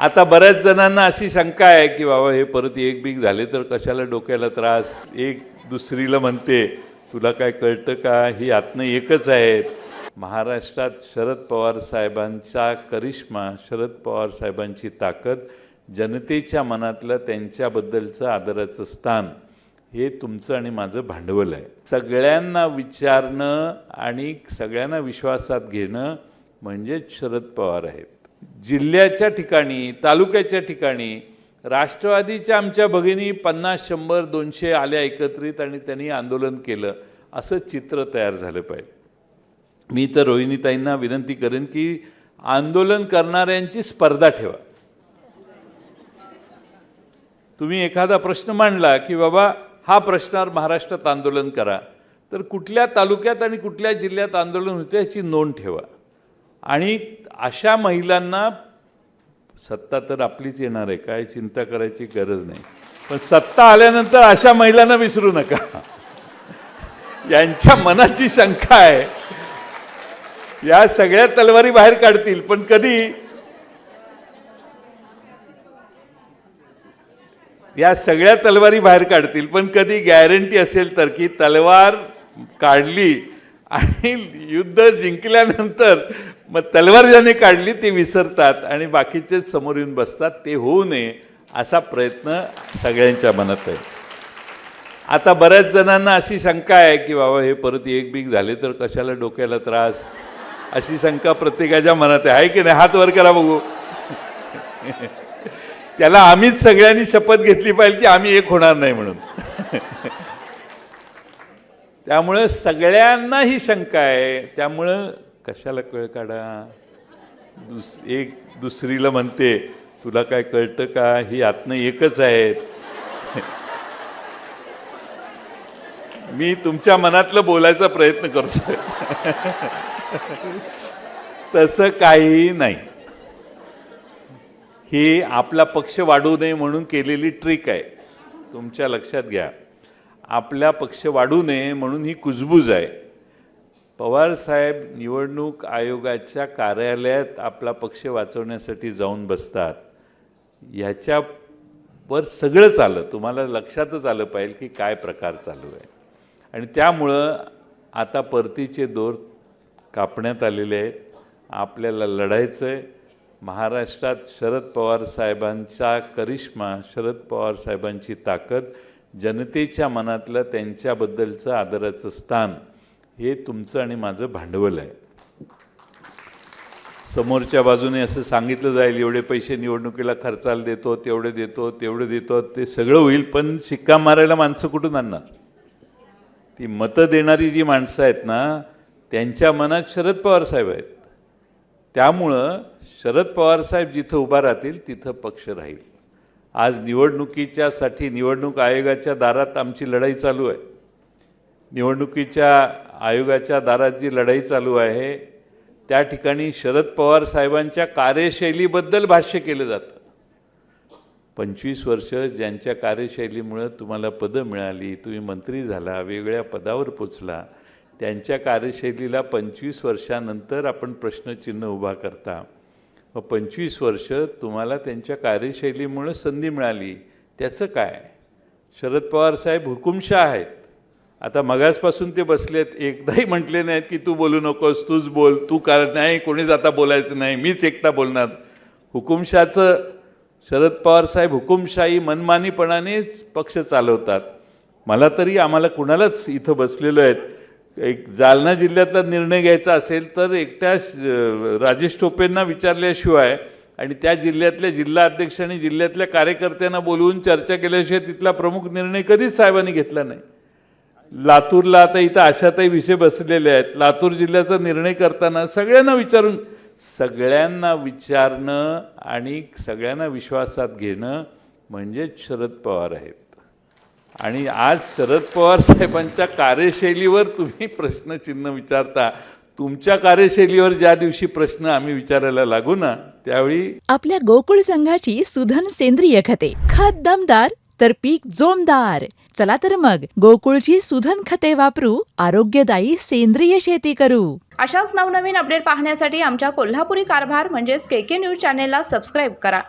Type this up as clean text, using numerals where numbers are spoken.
आता बऱ्याच जणांना अशी शंका आहे की बाबा हे परत एक बीक झाले तर कशाला डोक्याला त्रास. एक दुसरीला म्हणते तुला काय कळतं का, ही आत्म एकच आहेत. महाराष्ट्रात शरद पवार साहेबांचा करिश्मा, शरद पवार साहेबांची ताकद, जनतेच्या मनातलं त्यांच्याबद्दलचं आदराचं स्थान हे तुमचं आणि माझं भांडवल आहे. सगळ्यांना विचारणं आणि सगळ्यांना विश्वासात घेणं म्हणजेच शरद पवार आहेत. जिल्ह्याच्या ठिकाणी, तालुक्याच्या ठिकाणी राष्ट्रवादीच्या आमच्या भगिनी 50, 100, 200 आल्या एकत्रित आणि त्यांनी आंदोलन केलं, असं चित्र तयार झालं पाहिजे. मी तर रोहिणीताईंना विनंती करेन की आंदोलन करणाऱ्यांची स्पर्धा ठेवा. तुम्ही एखादा प्रश्न मांडला की बाबा हा प्रश्नावर महाराष्ट्रात आंदोलन करा, तर कुठल्या तालुक्यात आणि कुठल्या जिल्ह्यात आंदोलन होते याची नोंद ठेवा. आणि अशा महिलांना, सत्ता तर आपलीच येणार आहे, काय चिंता करायची गरज नाही, पण सत्ता आल्यानंतर अशा महिलांना विसरू नका. यांच्या मनाची शंका आहे, या सगळ्या तलवारी बाहेर काढतील, पण कधी या सगळ्या तलवारी बाहेर काढतील, पण कधी गॅरंटी असेल तर की तलवार काढली आणि युद्ध जिंकल्यानंतर मग तलवार ज्याने काढली ते विसरतात आणि बाकीचे समोर येऊन बसतात. ते होऊ नये असा प्रयत्न सगळ्यांच्या मनात आहे. आता बऱ्याच जणांना अशी शंका आहे की बाबा हे परत एक बीक झाले तर कशाला डोक्याला त्रास, अशी शंका प्रत्येकाच्या मनात आहे की नाही. हात वर करा बघू. त्याला आम्हीच सगळ्यांनी शपथ घेतली पाहिजे की आम्ही एक होणार नाही म्हणून. त्यामुळे सगळ्यांना ही शंका आहे. त्यामुळं कशाला कळ काढा. एक दुसरीला म्हणते तुला काय कळतं का, ही आत्म एकच आहेत. मी तुमच्या मनातलं बोलायचा प्रयत्न करतोय. तसं काही नाही. ही आपला पक्ष वाढू नये म्हणून केलेली ट्रिक आहे, तुमच्या लक्षात घ्या. आपला पक्ष वाढू नये म्हणून ही कुजबूज आहे. पवार साहेब निवडणूक आयोगाच्या कार्यालयात आपला पक्ष वाचवण्यासाठी जाऊन बसतात. ह्याच्यावर सगळंच आलं, तुम्हाला लक्षातच आलं पाहिजे की काय प्रकार चालू आहे. आणि त्यामुळं आता परतीचे दोर कापण्यात आलेले आहेत. आपल्याला लढायचं आहे. महाराष्ट्रात शरद पवार साहेबांचा करिश्मा, शरद पवार साहेबांची ताकद, जनतेच्या मनातलं त्यांच्याबद्दलचं आदराचं स्थान हे तुमचं आणि माझं भांडवल आहे. समोरच्या बाजूने असं सांगितलं जाईल एवढे पैसे निवडणुकीला खर्चाला देतो, तेवढे देतो, तेवढे देतो, ते सगळं होईल, पण शिक्का मारायला माणसं कुठून आणणार. ती मतं देणारी जी माणसं आहेत ना, त्यांच्या मनात शरद पवार साहेब आहेत. त्यामुळं शरद पवार साहेब जिथं उभा राहतील तिथं पक्ष राहील. आज निवडणुकीच्यासाठी निवडणूक आयोगाच्या दारात आमची लढाई चालू आहे. निवडणुकीच्या आयोगाच्या दारात जी लढाई चालू आहे त्या ठिकाणी शरद पवार साहेबांच्या कार्यशैलीबद्दल भाष्य केलं जातं. 25 वर्ष ज्यांच्या कार्यशैलीमुळे तुम्हाला पदं मिळाली, तुम्ही मंत्री झाला, वेगळ्या पदावर पोचला, त्यांच्या कार्यशैलीला 25 वर्षानंतर आपण प्रश्नचिन्ह उभा करता. मग 25 वर्ष तुम्हाला त्यांच्या कार्यशैलीमुळे संधी मिळाली, त्याचं काय. शरद पवार साहेब हुकुमशाह आहेत. आता मगासपासून ते बसलेत, एकदाही म्हटले नाहीत की तू बोलू नकोस, तूच बोल, तू नाही, कोणीच आता बोलायचं नाही, मीच एकटा बोलणार. हुकुमशाचं शरद पवार साहेब हुकुमशाही मनमानीपणानेच पक्ष चालवतात. मला तरी, आम्हाला कुणालाच इथं बसलेलो आहेत, एक जालना जिल्ह्यातला निर्णय घ्यायचा असेल तर एकट्या राजेश टोपेंना विचारल्याशिवाय आणि त्या जिल्ह्यातल्या जिल्हा अध्यक्ष आणि जिल्ह्यातल्या कार्यकर्त्यांना बोलवून चर्चा केल्याशिवाय तिथला प्रमुख निर्णय कधीच साहेबांनी घेतला नाही. लातूरला आता इथं आशाताई विषय बसलेले आहेत. लातूर जिल्ह्याचा निर्णय करताना सगळ्यांना विचारून, सगळ्यांना विचारणं आणि सगळ्यांना विश्वासात घेणं म्हणजेच शरद पवार आहेत. आणि आज शरद पवार साहेबांच्या कार्यशैलीवर तुम्ही प्रश्नचिन्ह विचारता. तुमच्या कार्यशैलीवर ज्या दिवशी प्रश्न आम्ही विचारायला लागू ना, त्यावेळी आपल्या गोकुळ संघाची सुधन सेंद्रिय खते, खत दमदार तर पीक जोमदार. चला तर मग गोकुळची सुधन खते वापरू, आरोग्यदायी सेंद्रिय शेती करू. अशाच नवनवीन अपडेट पाहण्यासाठी आमच्या कोल्हापुरी कारभार म्हणजेच KK न्यूज चॅनेलला सबस्क्राईब करा.